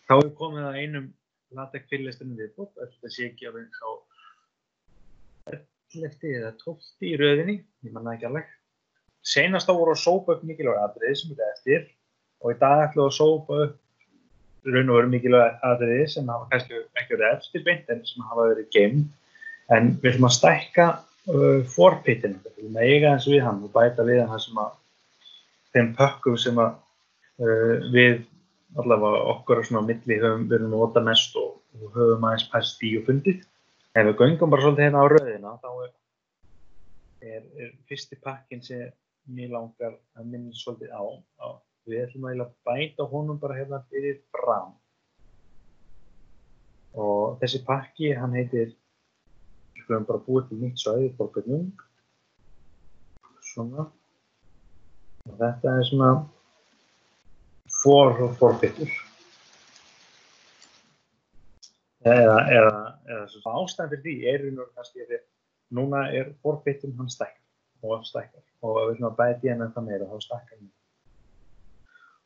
Þá er komið að einum latex fyrirlesturinn viðbót, þetta sé ekki alveg á 11. eða 12. í röðinni, ég man það ekki alveg. Seinast þá voru að sópa upp mikilvæg atriði sem er eftir og í dag ætlum við að sópa upp raun og veru mikilvæg atriði sem hafa kannski ekki verið eftir beint en sem hafa verið geymd. En við ætlum að stækka forpitinn, við ætlum að eiga eins við hann og bæta við hann sem að þeim pökkum sem að við allavega okkur á svona milli höfum verið að nota mest og höfum aðeins pæst í og fundið. Ef við göngum bara svolítið hérna á röðina þá er fyrsti pakkinn sem mér langar að minna svolítið á. Við ætlum að bæta honum bara hérna fyrir fram. Og þessi pakki, hann heitir, við skulum bara búið til nýtt svæði í forpitnum. Svona. Og þetta er svona forpittur. Eða svona ástæðan fyrir því er nú kannski að núna er forpitturinn hann stækkar og við ætlum að bæta í hann ennþá meira og þá stækkar hann.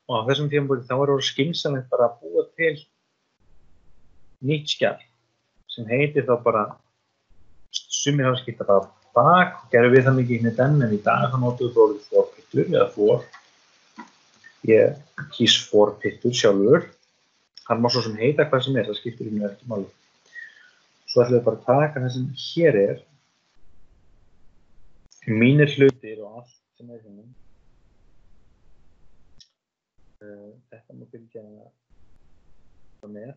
Og á þessum tímapunkti þá er orðið skynsamlegt bara að búa til nýtt skjal sem heitir þá bara sumir hafa skipt bara bak og gerum við það mikið inn í den en í dag þá notum við orðið forpittur eða for. Ég kýs forpittur sjálfur. Hann má svo sem heita hvað sem það skiptir mér ekki máli. Svo ætlum við bara að taka það sem hér er. Mínir hlutir og allt sem er hérna. Þetta má fylgja það með.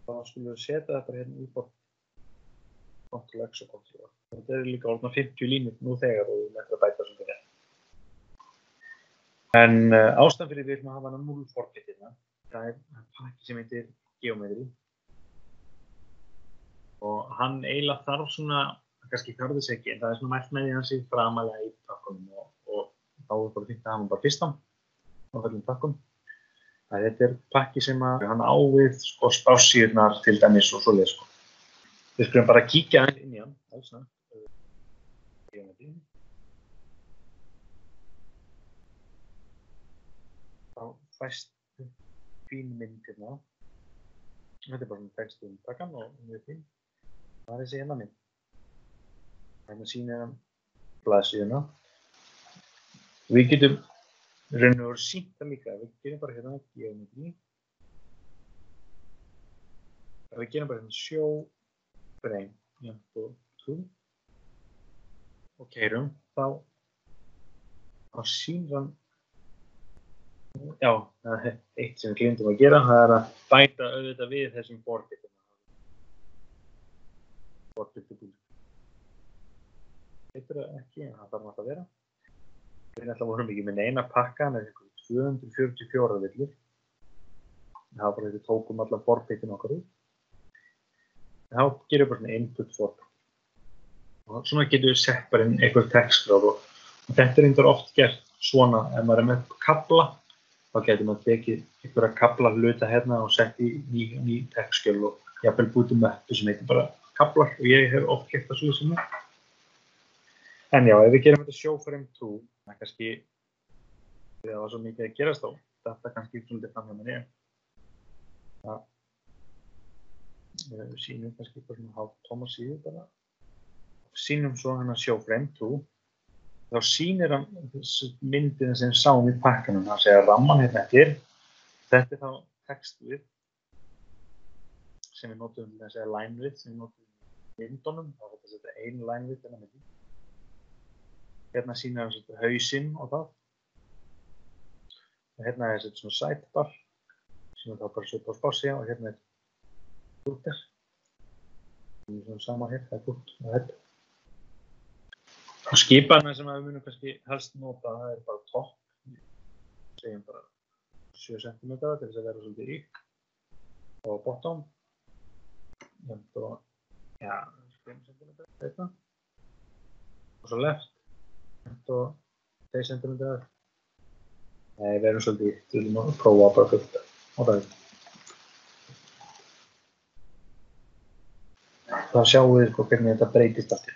Þá skulum við setja þetta hérna í bort. Ctrl-X og Ctrl-V. Þetta er líka orðna 50 línur nú þegar og við ætlum að bæta svolítið rétt. En ástæðan fyrir við ætlum að hafa hana 0 forpittina. Það er pakki sem heitir geometri. Og hann eiginlega þarf svona, kannski þarf þess ekki, en það er svona mælt með því hann sé framalega í pakkunum og þá er bara fínt að hafa hann bara fyrstan á öllum pakkum. Þetta er pakki sem hann á við sko spássíurnar til dæmis og svoleiðis sko. Við skulum bara kíkja inn í hann, alls það. Geometri. Þá fæst fín mynd hérna. Þetta er bara svona text pakkan og mjög fín. Það er þessi hérna mynd. Hérna sýnir hann blaðsíðuna. Við getum raun og veru sýnt það líka. Við gerum bara hérna geometri. Við gerum bara hérna show frame. Jump to og keyrum. Þá sýnir hann. Já, það er eitt sem við gleymdum að gera. Það er að bæta auðvitað við þessum forpittum. Forpittum. Heitir það ekki, en það þarf náttúrulega að vera. Við ætlum vorum ekki með neina pakka, með 244 villur. Það var bara þetta tókum allar forpittin okkar út. Þá gerum við bara svona input forpitt. Og svona getum við sett bara inn einhver textgráð og þetta er reyndar oft gert svona ef maður er með kafla. Þá getur maður tekið einhverja kafla hluta hérna og sett í ný textskjöl og jafnvel búið til möppu sem heitir bara kaflar og ég hef oft gert það svo sem er. En já, ef við gerum þetta show frame to, það er kannski, það var svo mikið að gerast á, þetta kannski svolítið fram hjá mér ég. Við sýnum kannski bara svona hálf tóma síðu bara. Sýnum svo hann að show frame to. Þá sýnir hann myndina sem sáum í pakkanum. Það segja ramman hérna eftir. Þetta er þá textið sem við notum til að segja line width sem við notum í myndunum. Þá er þetta að setja ein line width hérna myndi. Hérna sýnir hann setja hausinn og það. Og hérna er þetta svona sidebar sem við þá bara setja á spássi og hérna er footer. Það er svona sama hér, það er foot og head. Og skipanna sem við munum kannski helst nota, það er bara topp. Segjum bara 7 cm til þess að vera svolítið rík. Og bottom. Og ja, 5 cm þetta. Og svo left. Og 2 cm. Nei, við erum svolítið ríkt. Við viljum prófa bara fullt á það. Þá sjáum við hvernig þetta breytist allt.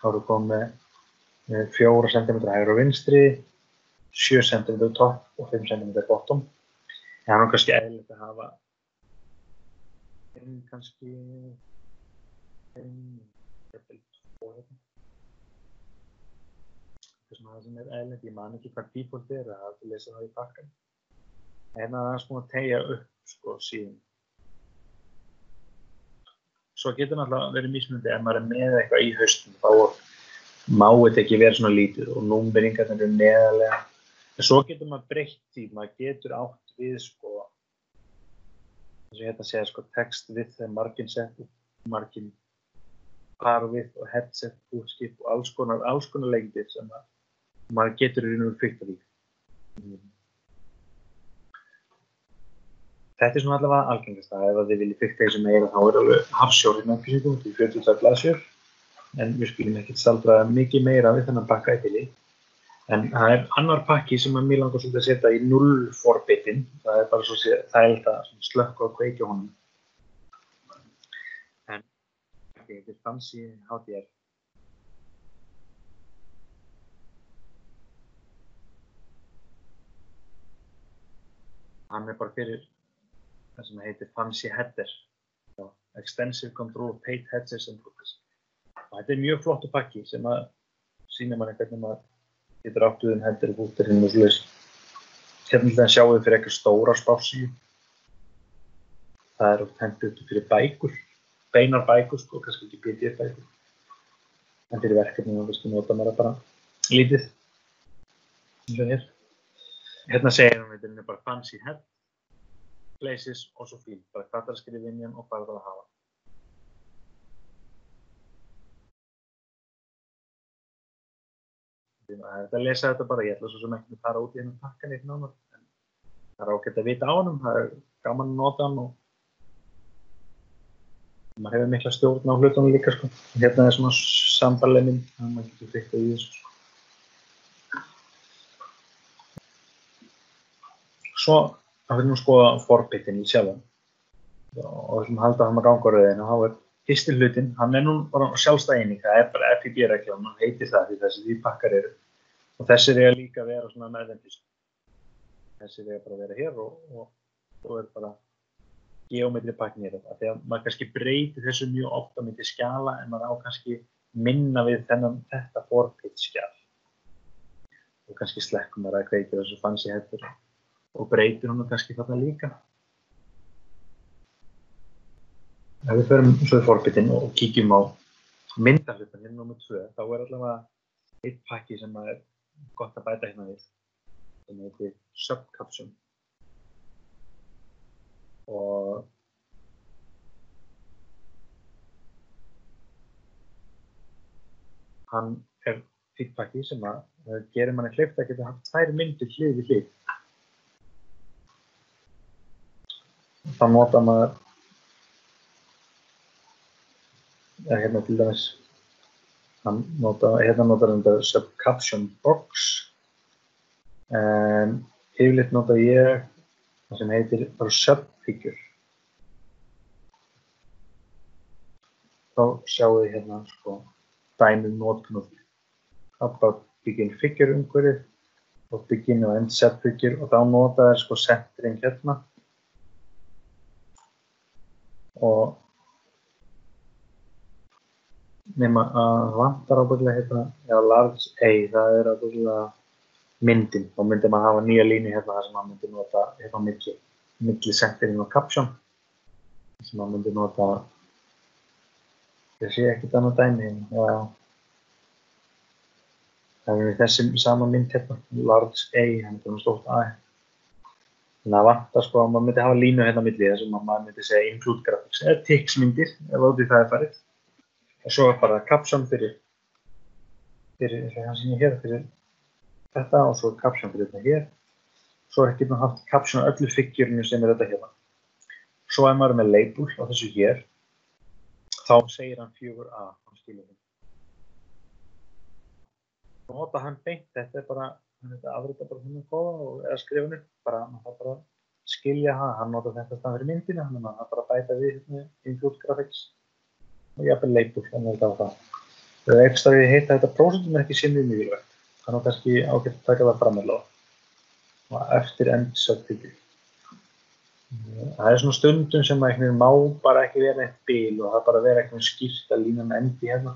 Þá erum við komið með 4 cm hægri og vinstri, 7 cm topp og 5 cm bottom. En hann kannski eðlilegt að hafa kannski 2 hérna. Það sem eðlilegt, ég man ekki hvað default það er að lesa það í pakkan. En það er svona að teygja upp sko síðan. Svo getur náttúrulega verið mismunandi ef maður með eitthvað í haustum, þá má þetta ekki vera svona lítið og númeringarnir eru neðarlega. En svo getur maður breytt því, maður getur átt við sko, eins og hérna segja sko text with, margin set, margin par with og headset, fullskip og alls konar lengdir sem maður getur í raun og veru kveikt í. Þetta er svona allavega algengast að ef þið viljið fikta þessu meira þá er alveg hafsjór hérna upplýsingum til 42 blaðsjör en við skulum ekkert staldra mikið meira við þennan pakka í bili. En það er annar pakki sem að mér langar svolítið að setja í 0 forbitin. Það er bara svo þægilegt að slökkva og kveikja honum. En þetta er fancy HDR. Hann er bara fyrir það sem heitir Fancy Header, Extensive Control Paid Headers and Hookers. Þetta er mjög flottur pakki sem að sýna manni hvernig maður getur átt við header og footer og svoleiðis. Hérna til það sjáum við fyrir eitthvað stóra spássíu. Það er hentugt fyrir bækur, beinar bækur sko, kannski ekki PDF bækur. En fyrir verkefni þá kannski nota maður bara lítið. Eins og hér. Hérna segir hann þetta er bara Fancy Header. Places og svo fíl, bara hvað það að skrifa inn í hann og hvað það að hafa. Það er að lesa þetta bara, ég ætla svo sem ekki að fara út í hennan pakkan eitt nánar, en það er ágætt að vita á honum, það er gaman að nota hann og maður hefur mikla stjórn á hlutunum líka sko. Hérna er svona sambarleg mynd, þannig að maður getur fiktað í þessu sko. Svo þá fyrir nú að skoða forbitin í sjálfan og við ætlum að halda hann að ganga á röðina. Þá er fyrsti hlutinn, hann er nú bara sjálfstæð eining, það er bara FIB-reglan, hann heitir það því þessi pakkar eru og þessir eiga líka að vera svona meðvendis. Þessir eiga bara að vera hér og svo er bara geometri pakkin hér. Þegar maður kannski breytir þessu mjög ofta myndi skjala en maður á kannski minna við þetta forbit skjal og kannski slekkum maður að kveikja þessu fancy header og breytir honum kannski þarna líka. Ef við förum svo í forbitin og kíkjum á myndahlutan hérna nr. 2, þá er allavega einn pakki sem er gott að bæta hérna við, sem heitir Subcaption. Og hann er fínn pakki sem gerir manni kleift að geta haft 2 myndir hlið við hlið. Þá notar maður hérna til dæmis hérna notar hann þetta Subcaption Box en yfirleitt nota ég það sem heitir bara Subfigure. Þá sjáum við hérna sko dæmi notkun og about begin figure umhverfið og begin og end Subfigure og þá nota það sko centering hérna og nema að vantar ábyggilega hérna large A, það er ábyggilega myndin. Þá myndi maður hafa nýja línu hérna þar sem maður myndi nota hérna á milli centering og caption. Þar sem maður myndi nota, ég sé ekkert annað dæmi, það er þessi sama mynd hérna, large A, hann er stórt A. Þannig að vantar sko að maður myndi hafa línu hérna á milli þar sem maður myndi segja include graphics eða TIX myndir ef út í það er farið. Og svo er bara caption fyrir þetta og svo er caption fyrir þetta hér. Svo getur maður haft caption á öllu figurinu sem er þetta hérna. Svo er maður með label á þessu hér. Þá segir hann 4A á skilinu. Og nota hann beint, þetta er bara, þetta afrita bara hérna góða og eða skrifinu. Bara, maður þarf bara að skilja hann nota þetta stað fyrir myndina, þannig að maður þarf bara að bæta við hérna include graphics. Og jafnvel label, þannig að það. Þegar ekstra við heita þetta prósentum er ekki sem mjög mikilvægt. Það er kannski ágætt að taka það fram allavega. og eftir endsöfntíð. Það svona stundum sem að má bara ekki vera eitt bil og það bara vera eitthvað skýrt að línan endi hérna.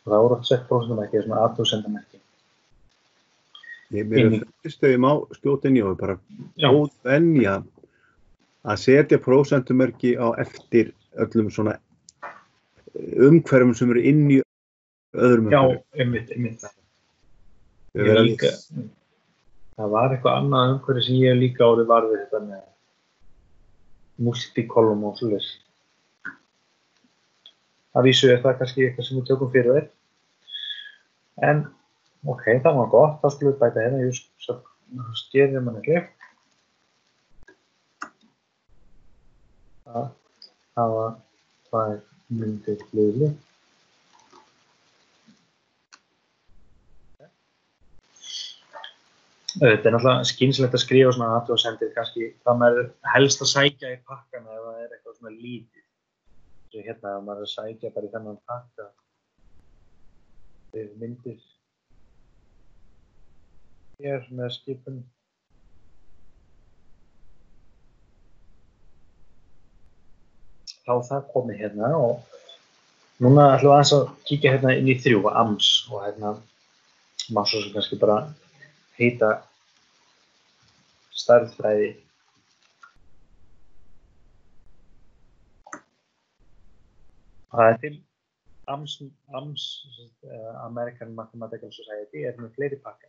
Og það voru átt sett prósentumerki, svona athugasemdamerki. Mér finnst ég má skjóta inn í og bara góð venja að setja prósentumerki á eftir öllum svona umhverfum sem eru inn í öðrum umhverfum. Já, einmitt. Það var eitthvað annað umhverfi sem ég líka orðið var við þetta með multikolum og svoleiðis. Að vísu það kannski eitthvað sem við tökum fyrir þér. En ok, það var gott, þá skulum við bæta hérna, just skerir manni klipp. Það var 2 myndir liðli. Þetta náttúrulega skynsamlegt að skrifa svona athugasemdir kannski það maður helst að sækja í pakkana ef það eitthvað svona lítið. Svo hérna ef maður sækja bara í þennan pakka myndir hér með skipun. Þá það komið hérna og núna ætlum við aðeins að kíkja hérna inn í 3 AMS og hérna má svo sem kannski bara heita stærðfræði. Það til AMS, American Mathematical Society, með fleiri pakka.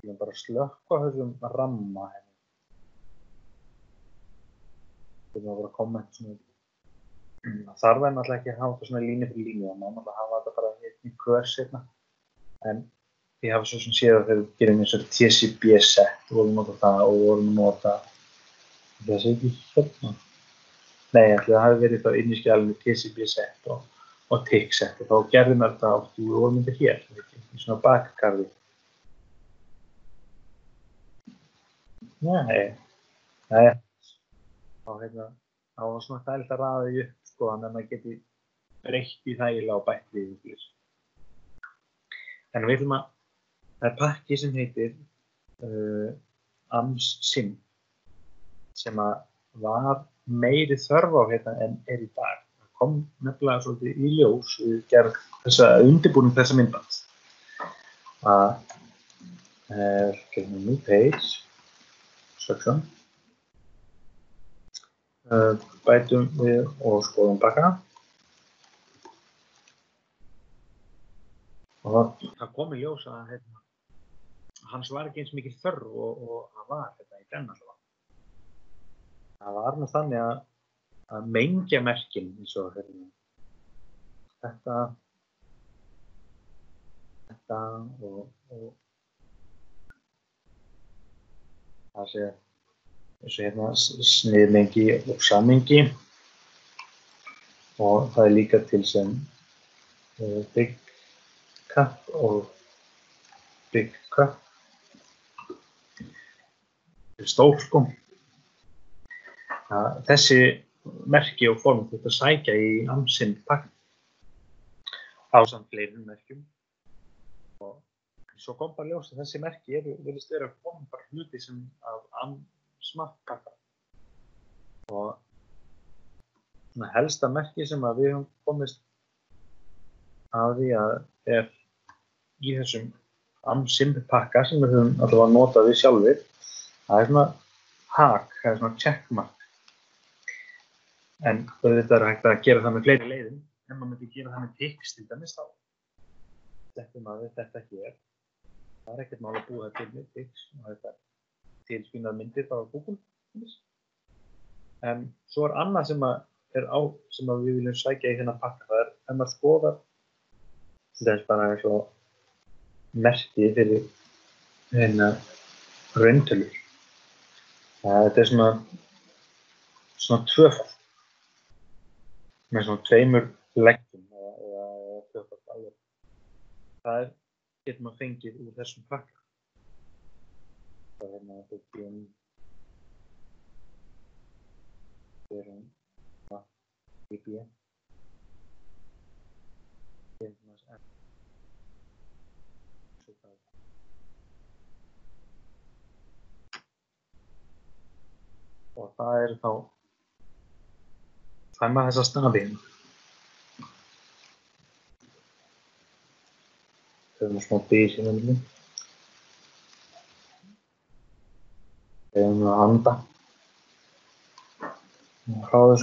Við erum bara að slökkva þessum ramma hérna. Við erum bara að kommenta svona. Það þarf náttúrulega ekki að hafa þetta svona línu fyrir línu, það má náttúrulega hafa þetta bara í kvörs hérna. En ég hafa svo sem séð að þegar við gerum eins og TCB-set og vorum nota það og vorum nota það sé ekki hérna. Nei, það hafi verið þá inn í skjalinu TCB-set og TIC-set og þá gerðum við þetta oft og við vorum þetta hér, í svona bakgarði. Nei, þá var svona dælt að raða því upp sko, þannig að maður geti breytt í þægilega og bætt við ykkur. En við ætlum að það er pakki sem heitir AMS-SIM sem að var meiri þörf á hérna en í dag. Það kom nefnilega svolítið í ljós við gerð undirbúning þessa myndbands. Gegnum new page, section, bætum við og skoðum pakkana. Og það kom í ljós að hans var ekki eins mikil þörf og það var þetta í den allavega. Það var nú þannig að mengja merkin eins og þetta og það sé eins og hérna sniðmengi og sammengi og það er líka til sem big cup og big cup stór sko. Þessi merki og form þetta sækja í AMS-SIM pakka ásamt fleiri merkjum og svo kom bara ljós að þessi merki virðist vera að koma bara hluti sem af AMS-SMAP pakka og helsta merki sem að við höfum komist að því að í þessum AMS-SIM pakka sem við höfum allavega notað við sjálfir það er svona hak, það er svona checkmark en auðvitað er hægt að gera það með fleiri leiðum en maður myndi gera það með TIC til dæmis þá setjum að þetta hér það er ekkert mál að búa það til með TIC og þetta tilskynað myndir bara á Google en svo er annað sem að við viljum sækja í þennan pakka það er ef maður skoðar til dæmis bara eins og merki fyrir rauntölur þetta er svona tvöfalt með svona tveimur leggjum eða tvöfalt alveg það getur maður fengið úr þessum pakka það er þetta IBM og það þá maður þessa stafi. Höfum smá bís í myndinni. Höfum að anda. Og fáðu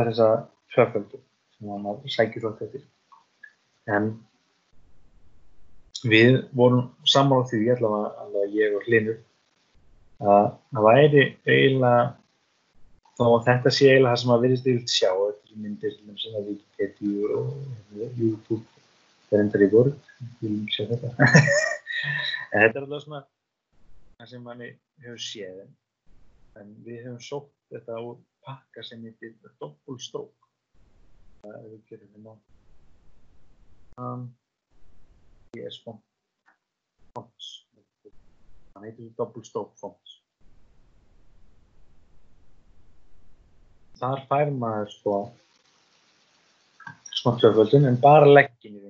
þessa tvöföldu sem maður sækir svolítið eftir. En við vorum sammála því, allavega ég og Hlynur, að það væri eiginlega, þó að þetta sé eiginlega það sem maður virðist yfirleitt sjá, eftir myndir sem að Wikipedia og YouTube, það reyndar í borð, við viljum sjá þetta. En þetta allavega svona það sem manni hefur séð, en við höfum sótt þetta úr pakka sem heitir Double Stroke. Það við gerum hérna. DS fonts. Það heitir Double Stroke fonts. Þar fær maður smá tvöföldun, en bara legginn í því.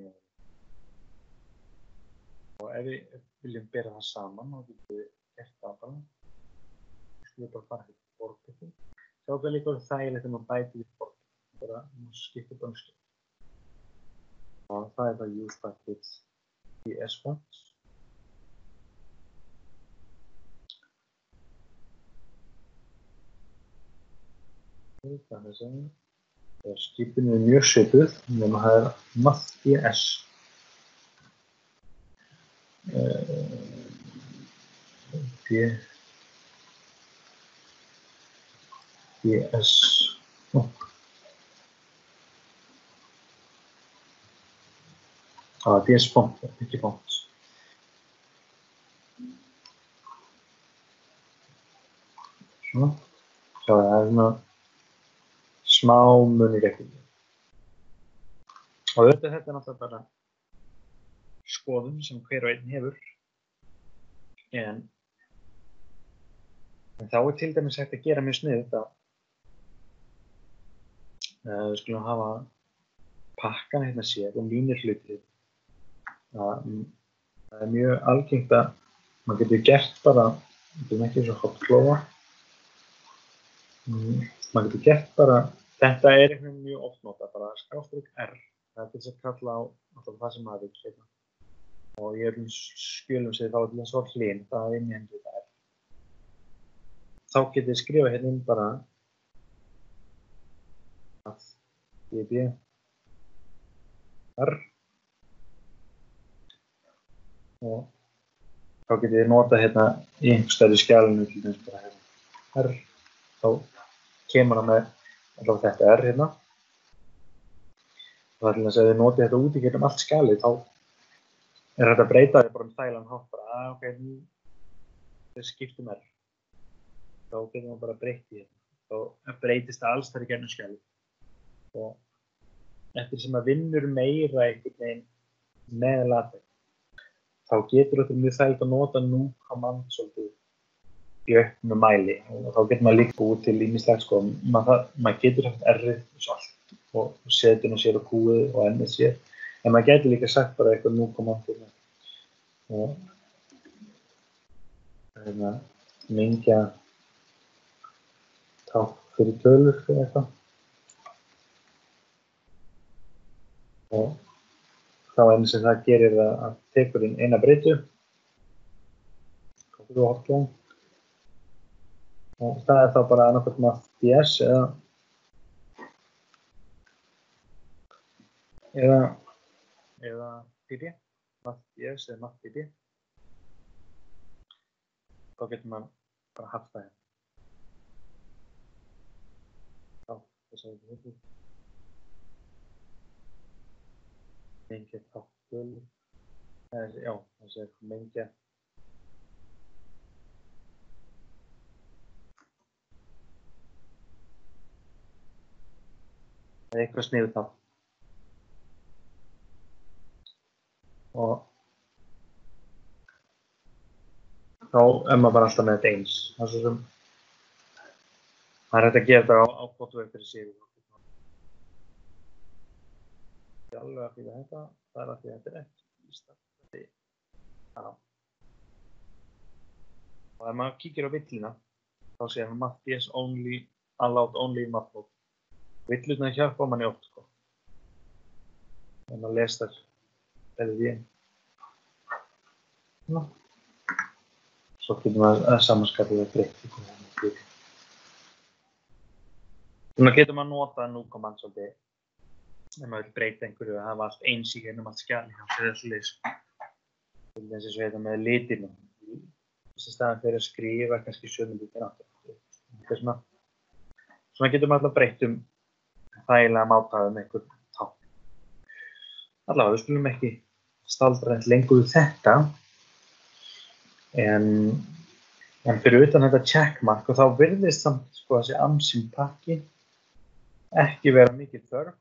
Og ef við viljum bera það saman, þá getum við gert það bara. Við bara fara í borgið. Sjá það líka þægilegt að maður bæti við borgið. Bara skipta bara skip. Og það það use package DS fonts. Það sem skipinu mjög svipuð, nema það math.ds. DS DS font, ekki font. Svona. Sjá það svona smá munur eftir. Og þetta náttúrulega bara skoðun sem hver og einn hefur. En þá til dæmis hægt að gera mjög sniðugt að við skulum hafa pakkan hérna sér og mínir hlutir. Það mjög algengt að maður getur gert bara, þetta ekki svo hotklóa. Maður getur gert bara, þetta einhvern mjög oft nota, bara _r. Það til þess að kalla á það sem maður vill hérna. Og í öllum skjölum sem þá til þess að hlyn, það inniheldur þetta r. Þá getið þið skrifa hérna bara db r og þá getið þið nota hérna í einhver stærri skjalinu til þess bara hérna r. Þá kemur það með allavega þetta r hérna. Og það er til þess að þið notið þetta út í gegnum allt skjalið, þá hægt að breyta þig bara þægilegan hátt bara, ok, nú við skiptum r. Þá getur maður bara breytt í þetta. Þá breytist það alls þar í gegnum skjalið. Og eftir sem að vinnur meira einhvern veginn með LaTeX, þá getur þetta mjög þægilegt að nota nú-command svolítið í auknu mæli. Og þá getur maður líka búið til ýmislegt sko. Maður getur haft r-ið allt og setinu sér og q-ið og n-ið sér. En maður getur líka sagt bara eitthvað nú-command og mengja tákn fyrir tölur fyrir eitthvað. Og þá einu sem það gerir að tekur inn eina breytu. Kópið og hotklón. Og það þá bara annarkvæmt math.ds eða pd. Math.ds eða math.pd. Þá getur maður bara haft það hérna. Já, það sagði ekki þetta. Mengja tákntölu. Já, það segir mengja. Það er eitthvað sniðugt þá. Og þá maður bara alltaf með þetta eins. Það er svo sem það er hægt að gera þetta á hvort veg fyrir sig. Það er alveg að fíla þetta. Það er að því að þetta er ekki í starfi. Og ef maður kíkir á villina, þá þá sé hann math yes only, allowed only in math mode. Villurnar hjálpa manni oft, sko. Ef maður les þær, verður því einn. Svo getur maður að samanskapið að breyta. Svona getur maður nota nú-command svolítið. Ef maður vil breyta einhverju að hafa allt eins í gegnum allt skjali, þá er það svoleiðis. Til þess að þetta með litinum. Þess að staðan fyrir að skrifa kannski 7 litin áttur. Svona getur maður alltaf breytt þægilega mátaðum einhver tákn. Allavega, við skulum ekki staldra lengur við þetta. En fyrir utan þetta checkmark og þá virðist samt sko þessi AMSIN pakki ekki vera mikið þörf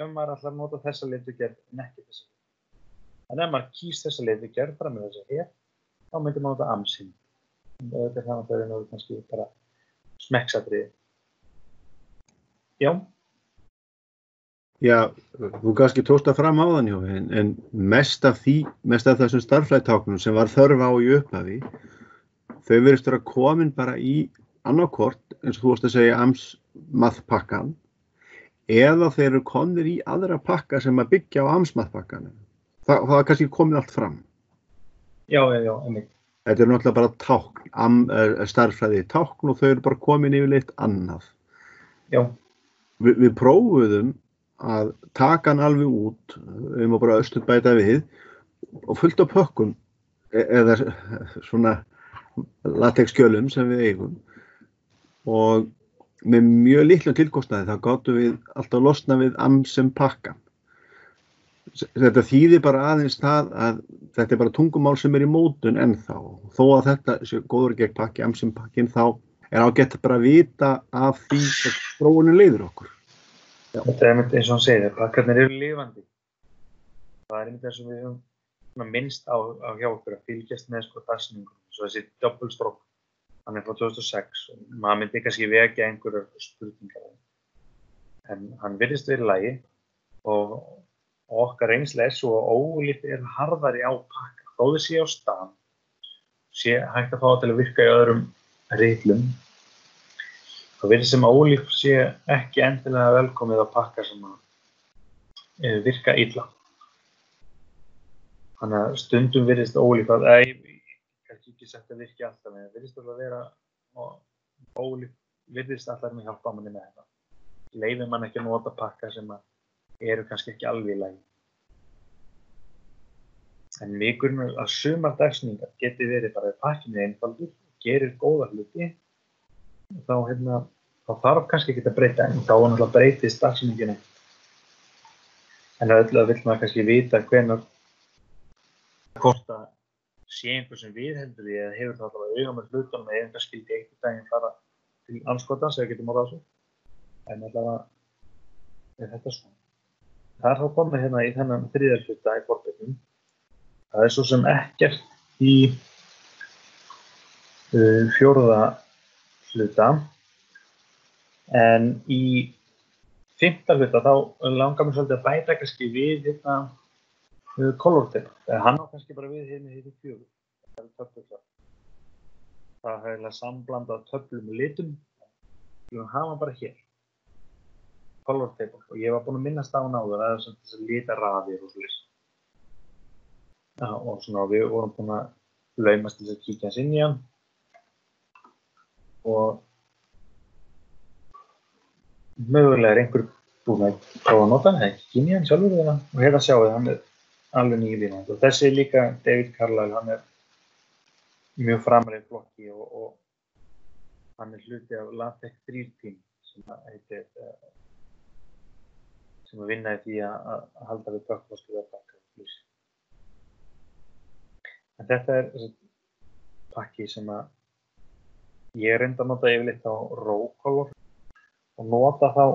ef maður ætlar að nota þessa leitugerð en ekki þessa. En ef maður kýs þessa leitugerð bara með þessa hér, þá myndir maður nota AMSIN. Þetta er þannig að það er kannski bara smekksatriði. Já. Já, þú kannski tókst það fram áðan hjá, en mest af þessum stærðfræðitáknum sem var þörf á í upphafi, þau virðist vera komin bara í annarkort, eins og þú varst að segja AMS-math-pakkan, eða þeir eru komnir í aðra pakka sem að byggja á AMS-math-pakkanum. Það er kannski komin allt fram. Já, einmitt. Þetta er náttúrulega bara tákn, stærðfræði tákn og þau eru bara komin yfirleitt annað. Já. Við prófuðum að taka hann alveg út, við má bara austurbæta við og fullt á pökkum eða svona latexskjölum sem við eigum og með mjög litlum tilkostnaði þá gátum við alltaf losna við AMSIN pakkan. Þetta þýðir bara aðeins það að þetta er bara tungumál sem er í mótun ennþá. Þó að þetta sé góður gegn pakki, AMSIN pakkin, þá er ágætt bara að vita af því að þróunin leiðir okkur. Já. Þetta er einmitt eins og hann segir, pakkarnir eru lifandi. Það er einmitt eins og við höfum minnst á hjá okkur að fylgjast með sko dagsetningum. Svo þessi double-stroke, hann er frá 2006 og maður myndi kannski vekja einhverjar spurningar. En hann virðist verið í lagi og okkar reynsla er svo ólíkt er harðari á pakka. Þó þið sé á stað, sé hægt að fá til að virka í öðrum ritlum. Það virðist sem ólíf sé ekki endilega velkomið á pakka sem virka illa. Þannig að stundum virðist ólíf að, kannski ekki sagt að virki alltaf, en það virðist að vera ólíf virðist alltaf með hjálpa manni með þetta. Leyfir mann ekki að nota pakka sem eru kannski ekki alveg í lagi. En mikurinn að sumar dagsningar geti verið bara pakkin er einfaldur og gerir góða hluti. Þá þarf kannski ekki að breyta en þá náttúrulega breytist dagsetningin. En auðvitað vill maður kannski vita hvenær hvort það sé einhver sem viðheldur því eða hefur það allavega auga með hlutunum eða einhver skildi einhvern daginn fara til andskotans eða getur morðað svo. En allavega er þetta svona. Það er þá komið hérna í þennan þriðja í forbeitnum. Það er svo sem ekkert í fjórða hluta, en í fimmta hluta þá langar mér svolítið að bæta kannski við color table. Hann á kannski bara við hérna í 4. Það er töflur. Það er samblandað töflum og litum. Við hafa bara hér. Color table. Og ég var búinn að minnast á hann áður, það er svona þessar litaraðir og svoleiðis. Og svona við vorum búin að laumast til að kíkja inn í hann. Og mögulega er einhver búinn að prófa að nota hann, ekki inn í hann sjálfur eða og hérna sjáu þið, hann er alveg nýlínandi. Og þessi er líka David Carlisle, hann er mjög framræð flokki og hann er hluti af LaTeX 3 team sem vinna í því að halda við bökkvaskir og pakka. En þetta er pakki sem ég reyndi að nota yfirleitt á raw color og nota þá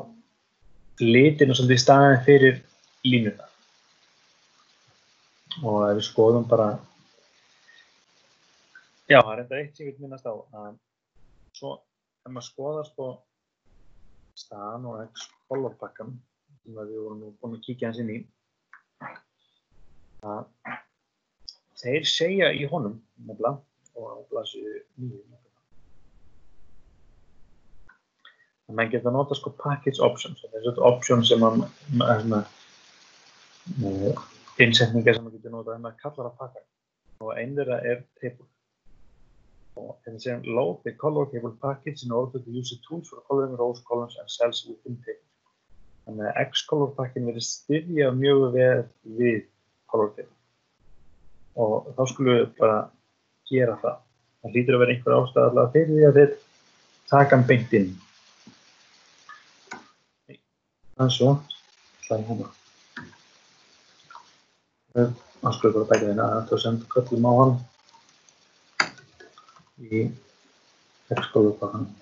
litinu svolítið í staðinn fyrir línuna. Og ef við skoðum bara, já, það er enda eitt sem ég vil minnast á, að svo ef maður skoðar sko staðan og color pakkan sem við vorum nú búin að kíkja hans inn í, að þeir segja í honum nefnilega og á blaðsíðu 9 Menn geta notað sko package options, þetta er options sem innsetningar sem maður getur notað maður kallar að pakka og einn þeirra table. Og þetta sem load the color table package in order to use the tools for coloring rows, columns and cells within table. Þannig að Xcolor pakkin verið styðja mjög vel við color table. Og þá skulum við bara gera það. Það hlýtur að vera einhver ástæða allavega fyrir því að þeir taka hann beint inn. Það svo, ætlaði hérna. Það skulum bara bæta hérna að það senda köllum á hann í Xcolor pakkanum.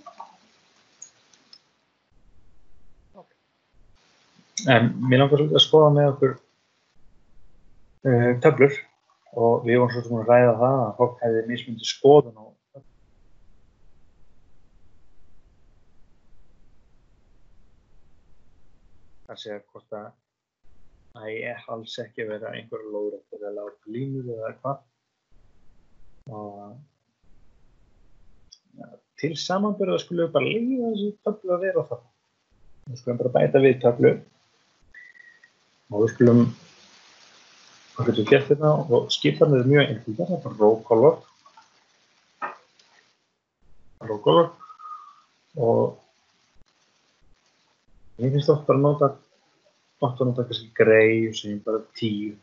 En mér langar svolítið að skoða með okkur töflur og við vorum svolítið að ræða það að fólk hefði mismunandi skoðun á töflur. Það segja hvort að það er alls ekki að vera einhverja lóðréttir eða láta línur eða eitthvað. Og til samanburðar skulum við bara leyfa þessi töflu að vera það. Við skulum bara bæta við töflu. Og við skulum, hvað getum við gert hérna og skipan er mjög einfaldar, það er bara row color og ég finnst oft bara að nota kannski grey og segjum bara 10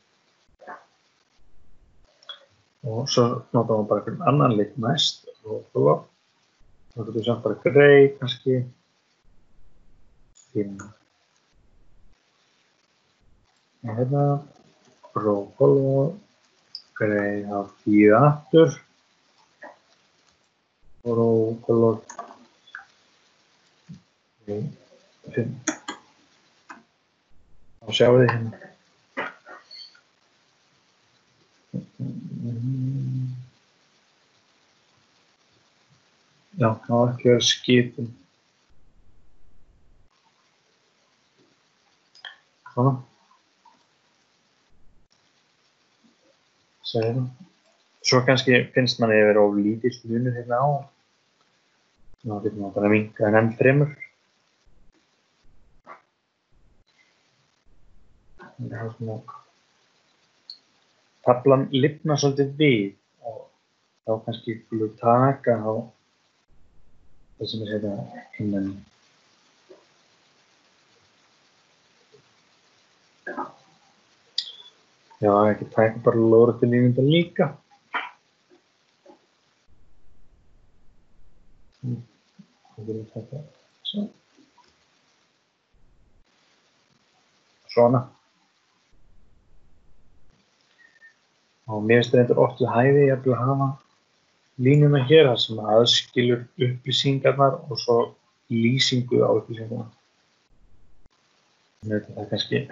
og svo notar við bara einhvern annan lit næst row color og þá getum við samt bara grey kannski 5. Og hérna, row color, grey á 10 aftur og row color, grey 5. Þá sjáum við hérna. Já, það var ekki að vera skipun. Svona. Svo kannski finnst manni að vera of lítill munur hérna á. Þá getur maður bara að minnka en enn fremur. Taflan lifnar svolítið við og þá kannski skulum við taka á það sem er hérna innan. Já, ekki taka bara lóðréttu línurnar líka. Það vil ég taka svona. Og mér finnst reyndar oft við hæfi jafnvel að hafa línuna hér þar sem aðskilur upplýsingarnar og svo lýsingu á upplýsingarnar. Það er kannski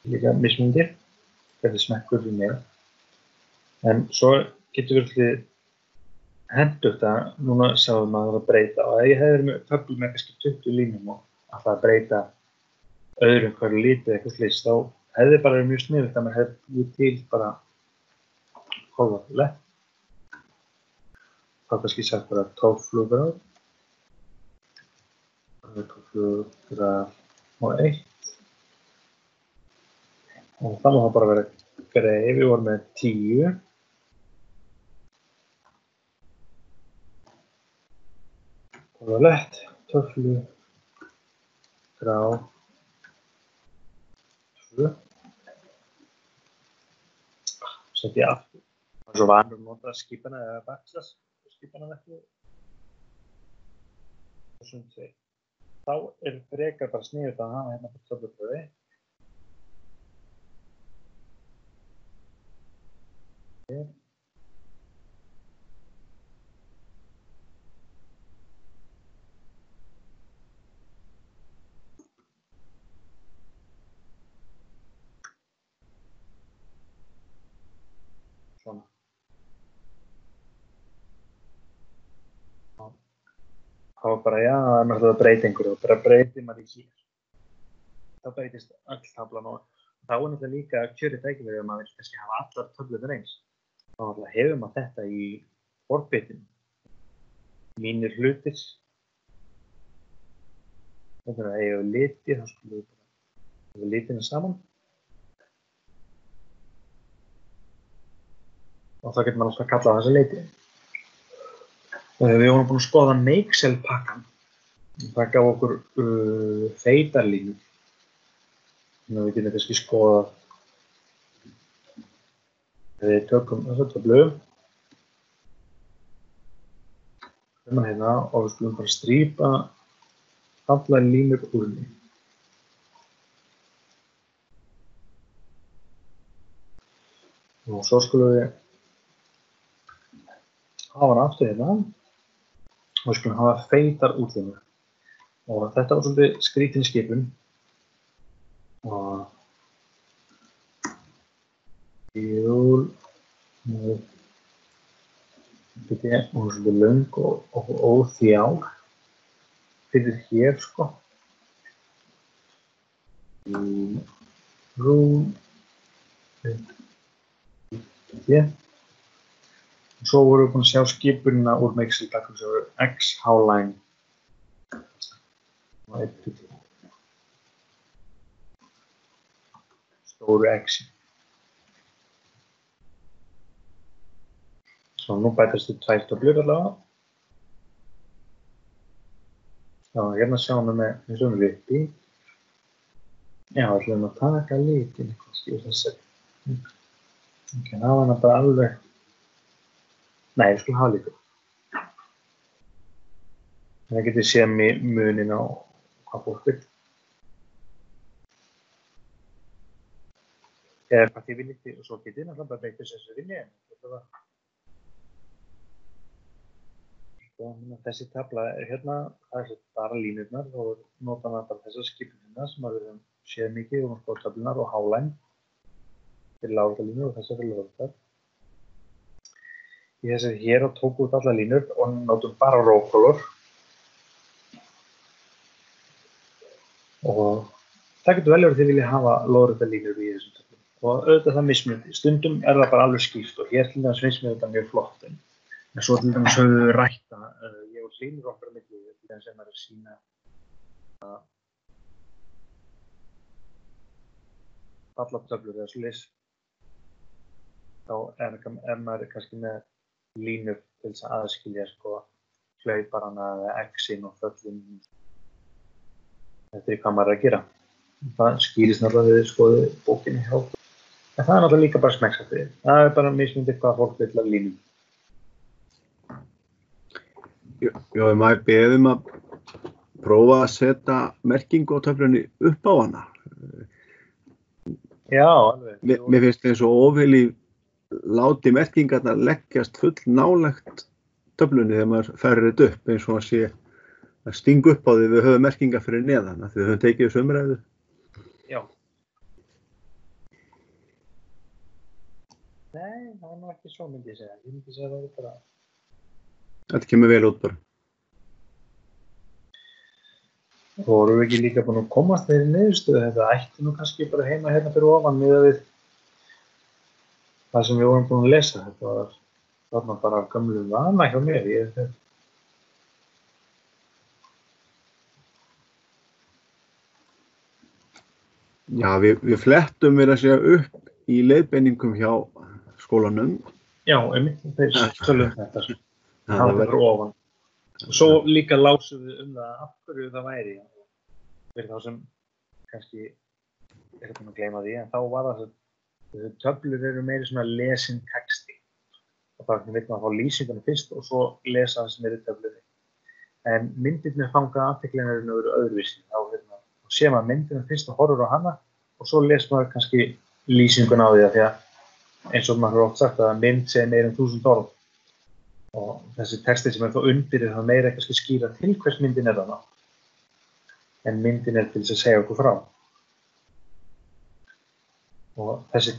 líka mismunandi. Þetta er smekkur í mér. En svo getur við hendugt að núna sjáum maður að breyta og ef ég hefði verið með töflu með kannski 20 línum og alltaf að breyta öðrum hverju liti eða eitthvað slíkt þá hefði bara verið mjög sniðugt að maður hefði búið til bara kolvarlegt. Þá kannski sagt bara töflugraf og 1. Og það má það bara vera grey, við vorum með 10. Það var lett, töflu, grá, 2. Sett ég aftur. Það er svo vanur að nota skipana eða backslash skipana ekki. Þá er frekar bara sniðugt að hafa hérna fyrir töflugröfi. Svona. Þá bara, já, það er náttúrulega að breyta einhverju og bara breytir maður í hér. Þá breytist öll taflan og þá er náttúrulega líka kjörið tækifæri ef maður vill kannski hafa allar töflurnar eins. Þá náttúrulega hefur maður þetta í forbitinu. Mínir hlutir. Þetta er eiga við liti, þá skulum við bara litina saman. Og það getur maður alltaf kallað þessa liti. Við vorum búin að skoða Makesell pakkan. Það gaf okkur feitarlínur. Þannig að við getum kannski skoðað. Við tökum þessa töflu. Hérna og við skulum bara strípa allar línur úr henni. Og svo skulum við hafa hann aftur hérna og við skulum hafa feitar útlínur. Og þetta var svolítið skrítin skipun og jól og svolítið löng og óþjál fyrir hér sko. Rúm hér. Og svo vorum við búin að sjá skipunina úr Makesell pakkanum sem voru X-H-line og stóru X-i. Svo nú bætast við 2 töflur allavega. Já, hérna sjáum við með svona liti. Já, við ætlum að taka litin kannski úr þessu. Ok, hafa hana bara alveg. Nei, við skulum hafa litin. Það getur séð munin á hvað fólk vil. Eða hvað þið viljið og svo getið náttúrulega bara beitið sem þið viljið. Þessi tafla er hérna, það er bara línurnar og nota hana bara þessar skipunina sem við höfum séð mikið og skóttöflunar og H-line fyrir lágvaxtalínur og þessar fyrir lágvaxtar. Í þessari hér og tókum út allar línur og notum bara raw color. Og það getur vel verið þið viljið hafa lóðréttar línur í þessum töflum. Og auðvitað það mismunandi. Stundum er það bara alveg skýrt og hér til dæmis finnst mér þetta mjög flott. En svo til dæmis höfum við rætt að ég og Hlynur okkar á milli til dæmis sem er að sýna allar töflur eða svoleiðis. Þá er maður kannski með línur til þess að aðskilja sko hlauparana eða X-in og föllin. Þetta er hvað maður er að gera. Það skýrist náttúrulega við skoðu bókinni hjá. En það er náttúrulega líka bara smekksatriði. Það er bara mismunandi hvað fólk vill af línum. Já, maður beðum að prófa að setja merkingu á töflunni upp á hana. Já, alveg. Mér finnst eins og ofil í láti merkingarnar leggjast full nálægt töflunni þegar maður færir þetta upp eins og að sé að stinga upp á því við höfum merkingar fyrir neðan því við höfum tekið þessu umræðu. Já. Nei, það er nú ekki svo myndi ég segja. Ég myndi segja það bara. Þetta kemur vel út bara. Og vorum við ekki líka búin að komast þeirri niðurstöðu þetta ætti nú kannski bara heima hérna fyrir ofan miðað við það sem við vorum búin að lesa. Þetta var þarna bara gömlu vana hjá mér. Já, við flettum að segja upp í leiðbeiningum hjá skólanum. Já, einmitt, þeir tölum þetta. Það var ofan. Og svo líka lásum við það af hverju það væri. Fyrir þá sem kannski er búin að gleyma því, en þá var það að töflur eru meiri svona lesin texti. Og það er maður að fá lýsingarna fyrst og svo lesa það sem er í töflunni. En myndirnir fanga athyglinarinn og eru öðruvísi. Þá sé maður myndina fyrst og horfur á hana og svo les maður kannski lýsinguna á því að eins og maður oft sagt að mynd sé meira en 1000 orð. Og þessi texti sem er þá undir það meira kannski skýra til hvers myndin er þarna. En myndin er til þess að segja okkur frá. Og þessi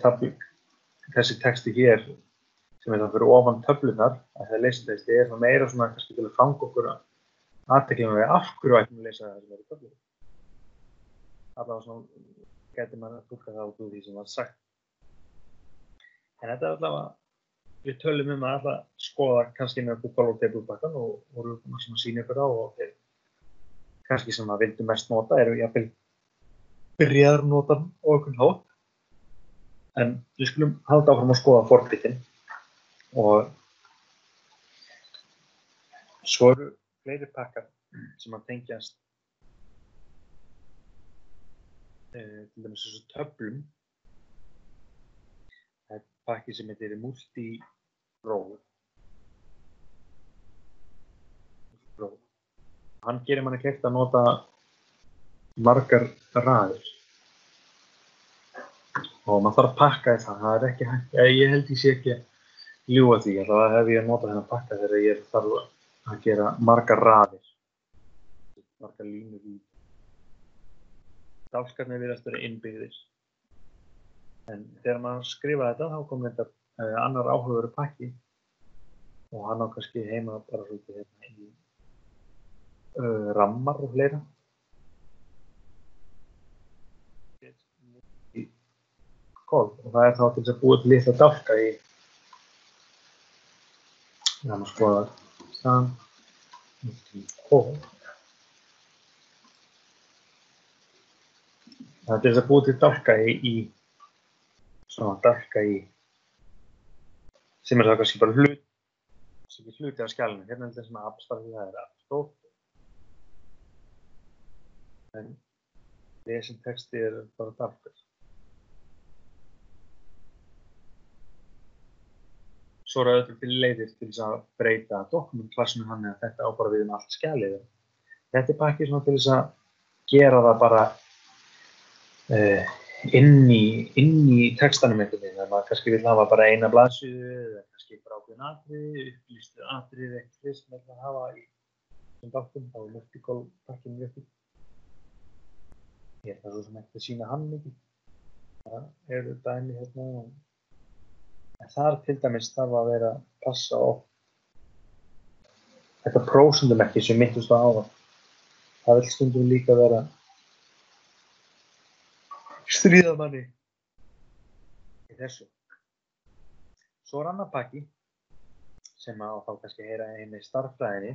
texti hér sem er það fyrir ofan töflunar, að það leysitexti er það meira svona kannski til að fanga okkur athyglinna við af hverju ætlum að lesa það sem er í töflunni. Allavega svona gæti maður að túlka það út úr því sem var sagt. En þetta er allavega við tölum að alltaf skoða kannski með okkur color table pakkan og vorum búin að sýna ykkur á og kannski sem að vildu mest nota eru jafnvel byrjaðar nota á okkur hátt. En við skulum halda áfram að skoða forbitin og svo eru fleiri pakkar sem að tengjast til dæmis þessu töflum. Það er pakki sem heitir Multi-Row. Hann gerir manni kleift að nota margar raðir og maður þarf að pakka í það. Það er ekki hægt, ég held ég sé ekki að ljúga því, allavega hef ég að nota þennan pakka þegar ég þarf að gera margar raðir, margar línur í. Dálkarnir virðast vera innbyggðir. En þegar maður skrifaði þetta þá kom þetta annar áhugaverður pakki og hann á kannski heima bara svolítið hérna í rammar og fleira. Og það er þá til þess að búa til litla dálka í maður skoðar það það er til þess að búa til dálka í svona dálka í sem er það kannski bara hluti af skjalinu. Hérna er þetta svona abstrakt, það er abstótt en lesin texti er bara dálkar. Svo eru auðvitað til leiðir til þess að breyta dokumentklassinu þannig að þetta á bara við allt skjalið. Þetta er pakki svona til þess að gera það bara inn í textanum einhvern veginn. Maður kannski vill hafa bara eina blaðsíðu eða kannski bara ákveðin atriði, upplýstu atriði eitthvað sem maður vill hafa í þessum dálkum. Þá er Multi-Row pakkinn réttur. Ég ætla svo sem ekki að sýna hann mikið. Það eru dæmi hérna. En þar til dæmis þarf að vera að passa á þetta prósentumerki sem mittust á áðan. Það vill stundum líka vera stríða manni í þessu. Svo er annar pakki sem á þá kannski heyra einni starffræðinni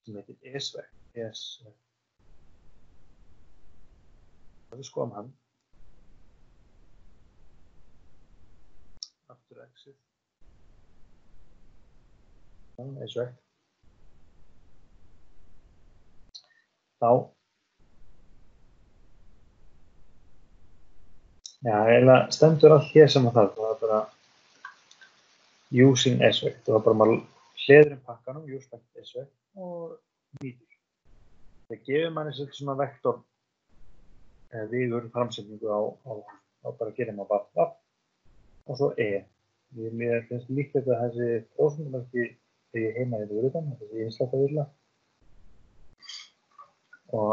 sem heitir ESVEG. Við skoðum hann. Aftur exit. ESVEG. Þá eiginlega stendur allt hér sem það er bara using ESVEG. Það var bara maður hliður pakkanum, use ESVEG og nýtur. Það gefur manni svona vektor vigur framsetningu á bara gerum á bara og svo Mér finnst líklegt að þessi prósentumerki þegar ég heima þetta utan, þessi innsláttarvilla. Og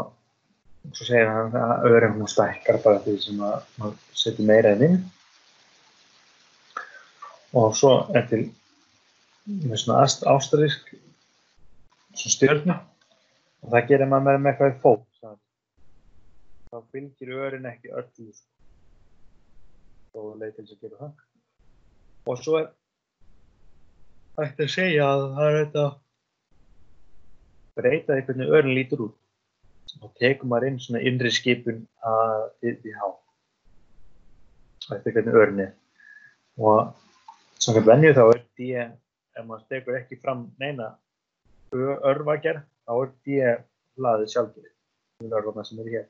svo segir hann að öðrum hún stækkar bara því sem að maður setur meira inn. Og svo til með svona ástrísk stjörnu og það gerir maður með eitthvað í fót. Þá fylgir örin ekki öllu og leið til þess að gera það. Og svo hægt að segja að það er þetta breyta því hvernig örin lítur út. Og tekur maður inn svona innri skipun að DH. Eftir hvernig örin er. Og samkvæmt venju þá D, ef maður tekur ekki fram neina örvagerð, þá D hlaðið sjálfgerðið. Það er örvarnar sem eru hér.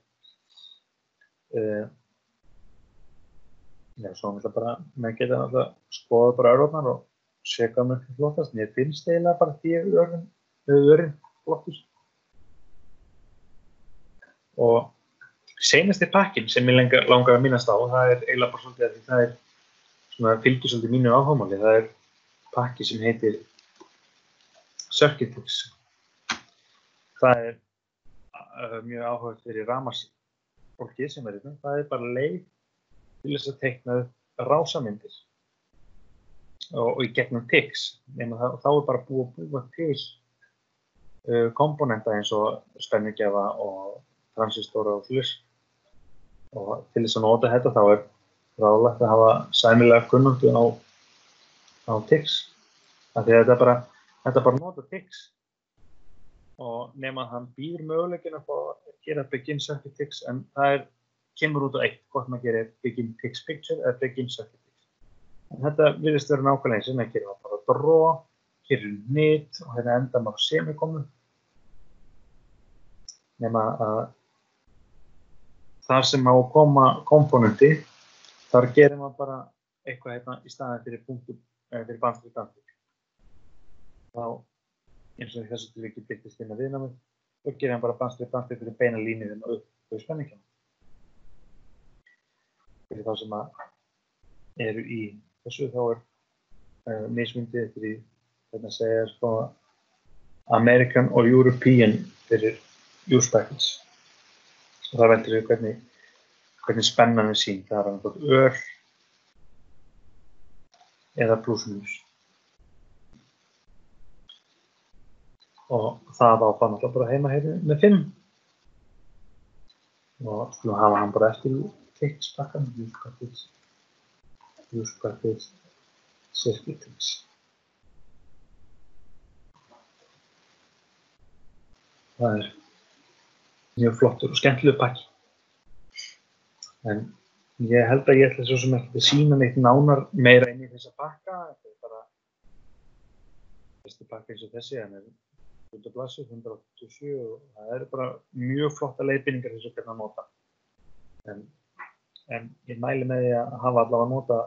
Svo bara, maður geta náttúrulega skoða bara örvarnar og seka með eitthvað flottast. Mér finnst eiginlega bara örin flottust. Og seinasti pakkinn sem ég langar að minnast á, það er eiginlega bara svolítið að því það er svona fylgir svolítið mínu áhugamáli. Það er pakki sem heitir Circuitix. Það er mjög áhugavert fyrir rafmagnsfólkið sem er þetta. Það er bara leið til þess að teikna upp rásamyndir og í gegnum TIX. Þá er bara búa til komponenta eins og spennugjafa og transistora og slurs. Og til þess að nota þetta þá er ráðlegt að hafa sæmilega kunnáttu á TIX. Af því að þetta bara nota TIX og nema að hann býður möguleikin að fá að gera begin circuit ticks en það kemur út á eitt, hvort maður gerir begin ticks picture eða begin circuit ticks. En þetta virðist vera nákvæmlega eins, að gera bara draw, gerir hnit og hérna enda maður semikomu. Nema að þar sem á að koma komponenti, þar gerir maður bara eitthvað hérna í staðinn fyrir punktum, fyrir bandfrið bandfrið. Þá, eins og þessu tilviki byrtist inn að viðnámið, þá gerir hann bara bandfrið fyrir beina línuðum og upp í spenningum. Fyrir þá sem að eru í þessu, þá mismyndið eftir í, þetta segja sko, American og European fyrir use packets. Og það veldur við hvernig spennan sín. Það er annað öl eða pluss-minus. Og það á það náttúrulega bara heima með 5. Og skulum hafa hann bara eftir ticks pakkan, use packets, circuit ticks. Það mjög flottur og skemmtilegur pakki. En ég held að ég ætla svo sem ekki að sýna neitt nánar meira inn í þessa pakka. Þetta bara fyrsti pakki eins og þessi, hann 100 blaðsíður, 187 og það bara mjög flotta leiðbeiningar þessu hvernig að nota. En ég mæli með því að hafa allavega að nota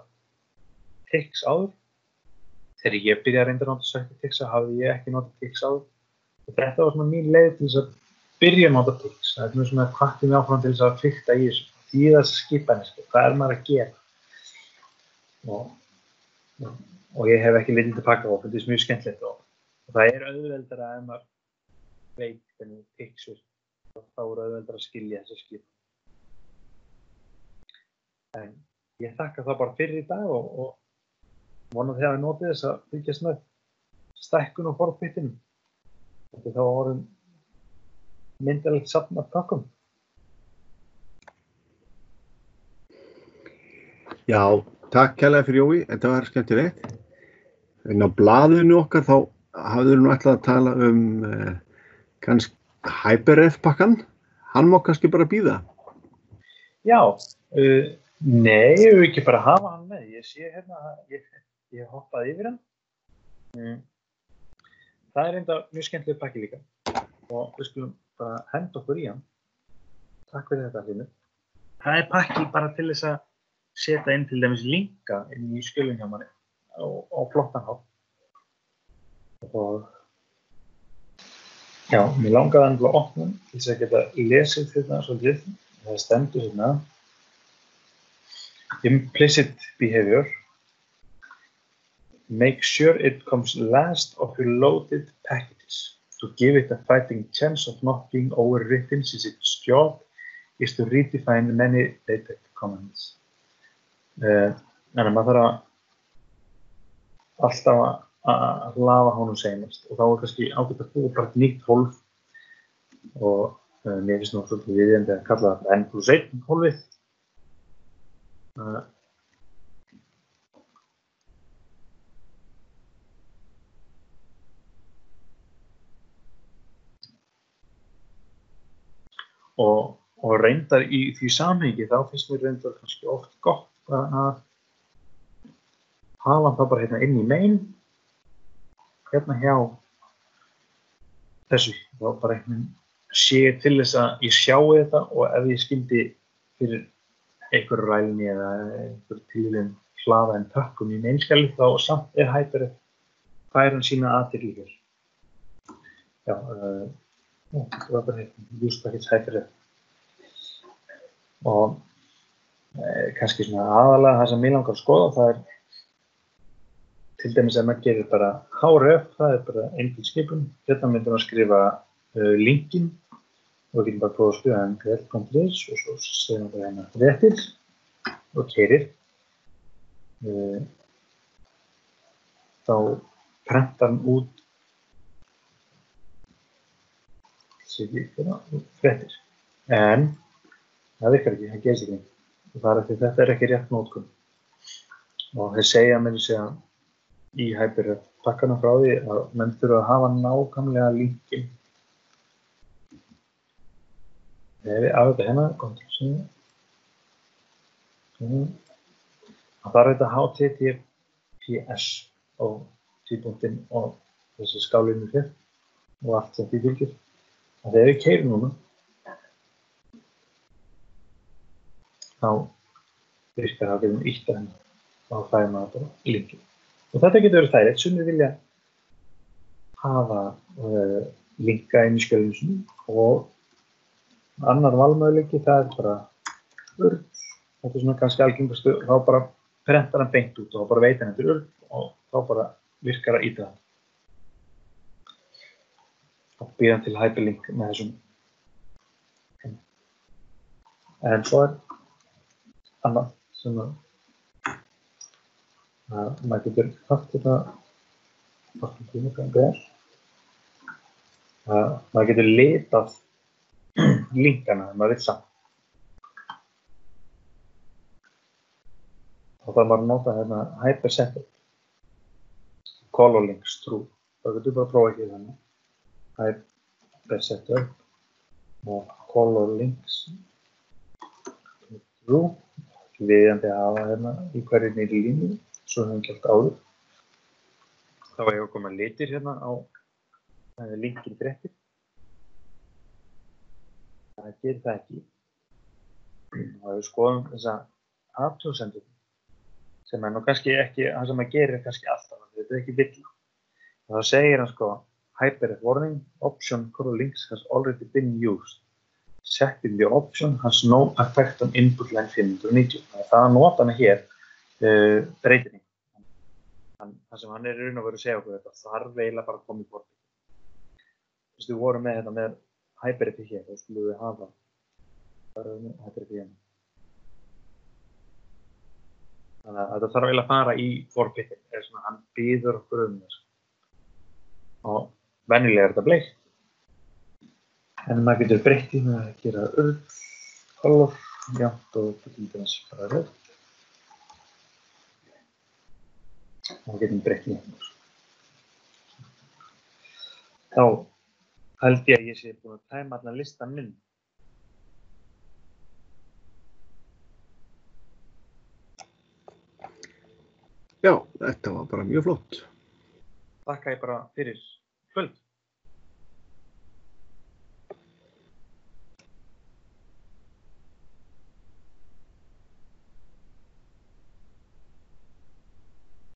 ticks áður. Þegar ég byrjaði að reynda að nota circuit ticks hafði ég ekki notað ticks áður. Og þetta var svona mín leið til þess að byrja að nota ticks. Það mjög svona hvatti mig áfram til þess að fikta í þessu. Því þess að skipa henni, hvað maður að gera? Og ég hef ekki litið til pakka og þetta mjög skemmtilegt og það auðveldara ef maður veit hvernig ticks þá auðveldara að skilja þessi skip. En ég þakka það bara fyrir í dag og vona þegar við notið þess að fylgjast með stækkun og forðbyttinu. Þetta þá orðin myndalegt safn af pakkum. Já, takk kærlega fyrir Jói, þetta var skemmtilegt. En á blaðinu okkar þá hafður nú ætlað að tala kannski HyperRef pakkan. Hann má kannski bara bíða. Já, nei, ég vil ekki bara hafa hann með. Ég sé hérna, ég hoppaði yfir hann. Það enda mjög skemmtileg pakki líka. Og við skulum bara henda okkur í hann. Takk fyrir þetta, Hlynur. Það pakki bara til þess að setja inn til dæmis linka inn í skjölinn hjá manni á flottan hátt. Og já, mér langaði hann til að opna til þess að geta lesið þetta svolítið. Það stendur hérna implicit behavior. Make sure it comes last of your loaded packages to give it a fighting chance of not being overwritten since its job is to redefine many data commands. En maður þarf alltaf að hlaða honum seinast og þá kannski ágætt að búa bara nýtt hólf og mér finnst nú svolítið viðeigandi að kalla það N+1 hólfið. Og reyndar í því samhengi þá finnst mér reyndar kannski oft gott að hafa hann þá bara hérna inn í main hérna hjá þessu þá bara einhvern sé til þess að ég sjái þetta og ef ég skildi fyrir einhverju rælni eða einhverju tilvíðum hlaða en pakkum í mainskjali þá samt HyperRef fær hann sína athygli hér. Já, það var bara hérna use packets HyperRef og kannski svona aðalega það sem mér langar að skoða það til dæmis að maður gerir bara href, það bara einhver skipun. Hérna myndum við að skrifa linkin og við getum bara prófað að skrifa grell.is og svo segjum við hérna réttir og keyrir. Þá prentar hann út fréttir. En það virkar ekki, það gerist ekki. Það er því þetta ekki rétt notkun. Og þeir segja mér að segja í HyperRef pakkanum frá því að menn þurfa að hafa nákvæmlega linkin Ef við afhverju hérna, Ctrl+C. Það þarf þetta HTTPS og típunktin og þessi skálinu hér og allt sem því fylgir. Þegar við keyrum núna, þá virkar það að við ítt að henni og þá fæði maður bara linki. Og þetta getur verið þægilegt, sumir vilja hafa linka inn í skjölinu sinni og annar valmöguleiki það bara url. Þetta svona kannski algengastu, þá bara prentar hann beint út og þá bara veit hann eftir url og þá bara virkar að íta það. Og býða hann til hyperlink með þessum. En svo annað sem maður getur haft þetta maður getur litað linkana ef maður vill samt. Og það maður nota hérna hypersetup color links true. Það getur bara að prófa ekki þannig. Hypersetup og color links true. Viðjandi að hafa hérna í hverju nýri línu, svo höfum við gert áður. Þá er ég að koma litir hérna á linkin fréttir. Það gerir það ekki. Og ef við skoðum þessa athugasemdir, sem nú kannski ekki, það sem maður gerir kannski alltaf, þetta ekki villa. Og þá segir hann sko, hyperref warning, option color links has already been used. Setting the option has no effect on input line 590. Það að nota hana hér breytir henni. Það sem hann í raun og veru að segja okkur þetta, þarf eiginlega bara að koma í form. Við vorum með þetta með hyperref hér, þá skulum við hafa hyperref hérna. Þannig að þetta þarf eiginlega að fara í forbitin, eða svona hann býður okkur þessu. Og venjulega þetta bleikt. En maður getur breytt í með að gera url, color, jafnt og getur þessi bara röð. Og getum breytt í hérna. Þá held ég að ég sé búin að tæma allan listan minn. Já, þetta var bara mjög flott. Þakka ég bara fyrir kvöld.